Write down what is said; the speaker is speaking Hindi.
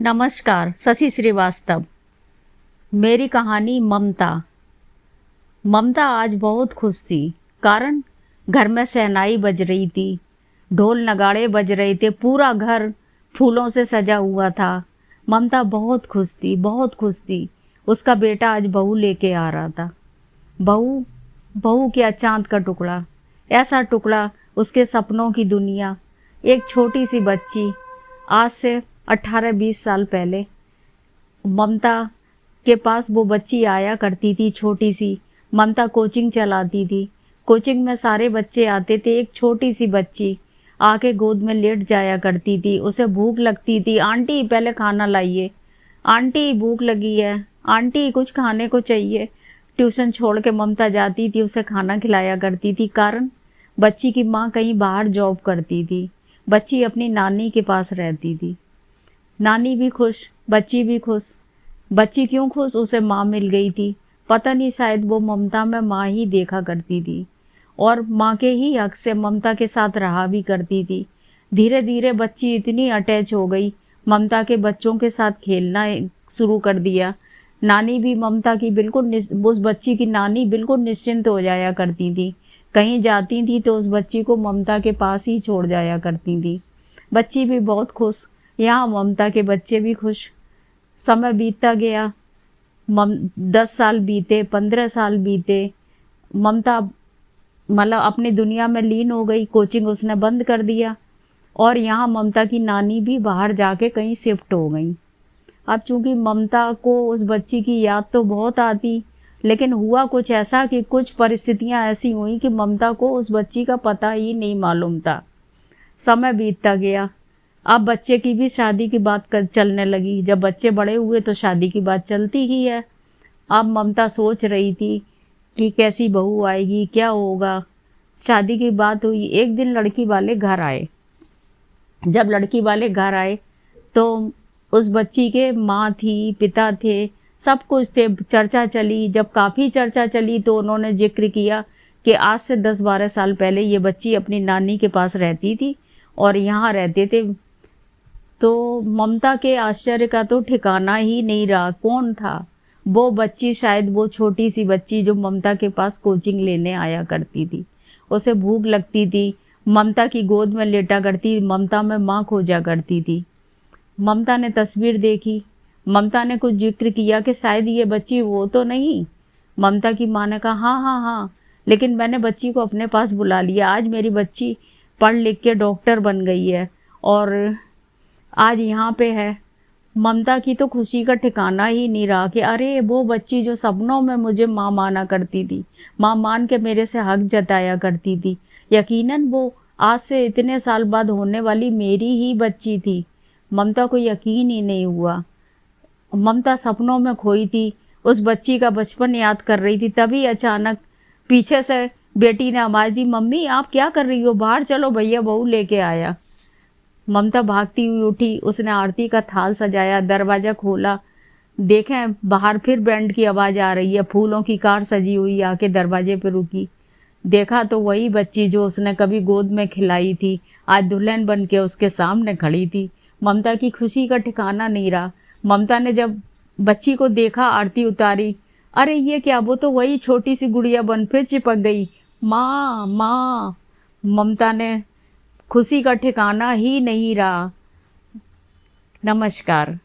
नमस्कार। शशि श्रीवास्तव। मेरी कहानी ममता। ममता आज बहुत खुश थी। कारण घर में शहनाई बज रही थी, ढोल नगाड़े बज रहे थे, पूरा घर फूलों से सजा हुआ था। ममता बहुत खुश थी, बहुत खुश थी। उसका बेटा आज बहू लेके आ रहा था। बहू, बहू क्या चांद का टुकड़ा, ऐसा टुकड़ा, उसके सपनों की दुनिया। एक छोटी सी बच्ची, आज से 18-20 साल पहले ममता के पास वो बच्ची आया करती थी, छोटी सी। ममता कोचिंग चलाती थी। कोचिंग में सारे बच्चे आते थे, एक छोटी सी बच्ची आके गोद में लेट जाया करती थी। उसे भूख लगती थी, आंटी पहले खाना लाइए, आंटी भूख लगी है, आंटी कुछ खाने को चाहिए। ट्यूशन छोड़ के ममता जाती थी, उसे खाना खिलाया करती थी। कारण बच्ची की माँ कहीं बाहर जॉब करती थी, बच्ची अपनी नानी के पास रहती थी। नानी भी खुश, बच्ची भी खुश। बच्ची क्यों खुश? उसे माँ मिल गई थी। पता नहीं, शायद वो ममता में माँ ही देखा करती थी और माँ के ही हक से ममता के साथ रहा भी करती थी। धीरे धीरे बच्ची इतनी अटैच हो गई, ममता के बच्चों के साथ खेलना शुरू कर दिया। नानी भी ममता की बिल्कुल उस बच्ची की नानी बिल्कुल निश्चिंत हो जाया करती थी। कहीं जाती थी तो उस बच्ची को ममता के पास ही छोड़ जाया करती थी। बच्ची भी बहुत खुश, यहाँ ममता के बच्चे भी खुश। समय बीतता गया। 10 साल बीते, 15 साल बीते। ममता मतलब अपनी दुनिया में लीन हो गई, कोचिंग उसने बंद कर दिया और यहाँ ममता की नानी भी बाहर जाके कहीं शिफ्ट हो गई। अब चूंकि ममता को उस बच्ची की याद तो बहुत आती, लेकिन हुआ कुछ ऐसा कि कुछ परिस्थितियाँ ऐसी हुई कि ममता को उस बच्ची का पता ही नहीं मालूम था। समय बीतता गया। अब बच्चे की भी शादी की बात चलने लगी। जब बच्चे बड़े हुए तो शादी की बात चलती ही है। अब ममता सोच रही थी कि कैसी बहू आएगी, क्या होगा। शादी की बात हुई, एक दिन लड़की वाले घर आए। जब लड़की वाले घर आए तो उस बच्ची के माँ थी, पिता थे, सब कुछ थे। चर्चा चली। जब काफ़ी चर्चा चली तो उन्होंने जिक्र किया कि आज से 10-12 साल पहले ये बच्ची अपनी नानी के पास रहती थी और यहाँ रहते थे। तो ममता के आश्चर्य का तो ठिकाना ही नहीं रहा। कौन था वो बच्ची? शायद वो छोटी सी बच्ची जो ममता के पास कोचिंग लेने आया करती थी। उसे भूख लगती थी, ममता की गोद में लेटा करती, ममता में माँ खोजा करती थी। ममता ने तस्वीर देखी। ममता ने कुछ जिक्र किया कि शायद ये बच्ची वो तो नहीं। ममता की माँ ने कहा हाँ हाँ हाँ, लेकिन मैंने बच्ची को अपने पास बुला लिया। आज मेरी बच्ची पढ़ लिख के डॉक्टर बन गई है और आज यहाँ पे है। ममता की तो खुशी का ठिकाना ही नहीं रहा कि अरे वो बच्ची जो सपनों में मुझे माँ माना करती थी, माँ मान के मेरे से हक जताया करती थी, यकीनन वो आज से इतने साल बाद होने वाली मेरी ही बच्ची थी। ममता को यकीन ही नहीं हुआ। ममता सपनों में खोई थी, उस बच्ची का बचपन याद कर रही थी। तभी अचानक पीछे से बेटी ने आवाज़ दी, मम्मी आप क्या कर रही हो, बाहर चलो, भैया बहू लेके आया। ममता भागती हुई उठी। उसने आरती का थाल सजाया, दरवाज़ा खोला। देखें बाहर फिर बैंड की आवाज़ आ रही है। फूलों की कार सजी हुई आके दरवाजे पर रुकी। देखा तो वही बच्ची जो उसने कभी गोद में खिलाई थी, आज दुल्हन बन के उसके सामने खड़ी थी। ममता की खुशी का ठिकाना नहीं रहा। ममता ने जब बच्ची को देखा, आरती उतारी, अरे ये क्या, वो तो वही छोटी सी गुड़िया बन फिर चिपक गई। माँ माँ। ममता ने खुशी का ठिकाना ही नहीं रहा। नमस्कार।